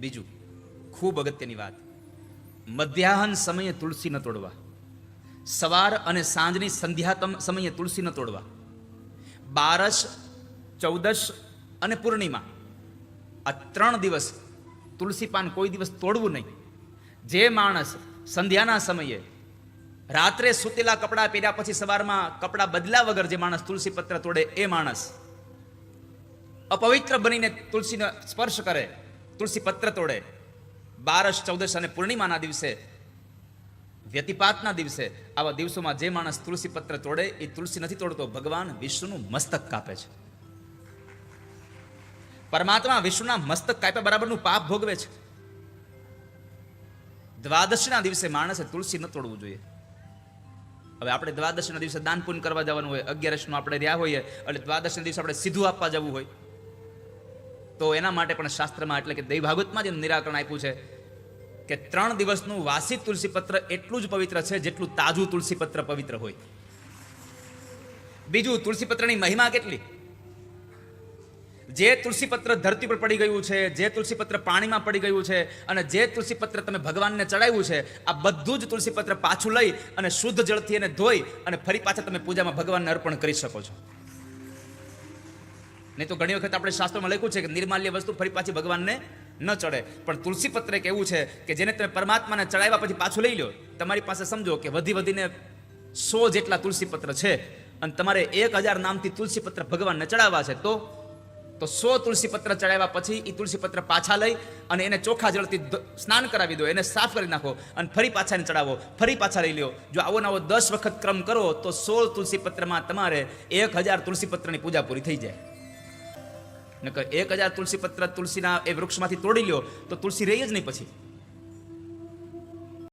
બીજું ખૂબ અગત્યની વાત, મધ્યાહન સમયે તુલસી ન તોડવા, સવાર અને સાંજની સંધ્યા સમયે તુલસી ન તોડવા, બારસ, ચૌદશ અને પૂર્ણિમા આ 3 દિવસ તુલસી પાન કોઈ દિવસ તોડવું નહીં. જે માણસ સંધ્યાના સમયે રાત્રે સૂતેલા કપડાં પહેર્યા પછી સવારમાં કપડાં બદલ્યા વગર જે માણસ તુલસી પત્ર તોડે એ માણસ અપવિત્ર બનીને તુલસીનો સ્પર્શ કરે, તુલસી પત્ર તોડે. બારસ, ચૌદશ અને પૂર્ણિમાના દિવસે, વ્યતિપાતના દિવસે, આવા દિવસોમાં જે માણસ તુલસી પત્ર તોડે એ તુલસી નથી તોડતો, ભગવાન વિષ્ણુનું મસ્તક કાપે છે. પરમાત્મા વિષ્ણુના મસ્તક કાપ્યા બરાબરનું પાપ ભોગવે છે. દ્વાદશના દિવસે માણસે તુલસી ન તોડવું જોઈએ. હવે આપણે દ્વાદશના દિવસે દાન પુણ્ય કરવા જવાનું હોય, 11 આપણે રહ્યા હોઈએ એટલે દ્વાદશના દિવસે આપણે સીધું આપવા જવું હોય તો એના માટે પણ શાસ્ત્રમાં એટલે કે દૈવ ભાગવતમાં જ નિરાકરણ આપ્યું છે કે 3 દિવસનું વાસી તુલસી પત્ર એટલું જ પવિત્ર છે જેટલું તાજું તુલસી પત્ર પવિત્ર હોય. બીજું, તુલસી પત્રની મહિમા કેટલી. જે તુલસી પત્ર ધરતી પર પડી ગયું છે, જે તુલસી પત્ર પાણીમાં પડી ગયું છે અને જે તુલસી પત્ર તમે ભગવાનને ચડાવ્યું છે, આ બધું જ તુલસી પત્ર પાછું લઈ અને શુદ્ધ જળથી એને ધોઈ અને ફરી પાછા તમે પૂજામાં ભગવાનને અર્પણ કરી શકો છો. નહીં તો ઘણી વખત આપણે શાસ્ત્રોમાં લખ્યું છે કે નિર્માલ્ય વસ્તુ ફરી પાછી ભગવાનને ન ચડે. પણ તુલસી પત્ર એક એવું છે કે જેને તમે પરમાત્માને ચડાવ્યા પછી પાછું લઈ લો. તમારી પાસે સમજો કે વધીને 100 જેટલા તુલસી પત્ર છે અને તમારે 1000 નામથી તુલસી પત્ર ભગવાનને ચડાવવા છે તો 100 તુલસી પત્ર ચડાવ્યા પછી એ તુલસી પત્ર પાછા લઈ અને એને ચોખ્ખા જળથી સ્નાન કરાવી દો, એને સાફ કરી નાખો અને ફરી પાછા એને ચડાવો, ફરી પાછા લઈ લો. જો આવો નવો 10 વખત ક્રમ કરો તો 16 તુલસી પત્રમાં તમારે 1000 તુલસી પત્રની પૂજા પૂરી થઈ જાય. નકર 1000 તુલસી પત્ર તુલસીના એ વૃક્ષમાંથી તોડી લ્યો તો તુલસી રહી જ નહીં પછી.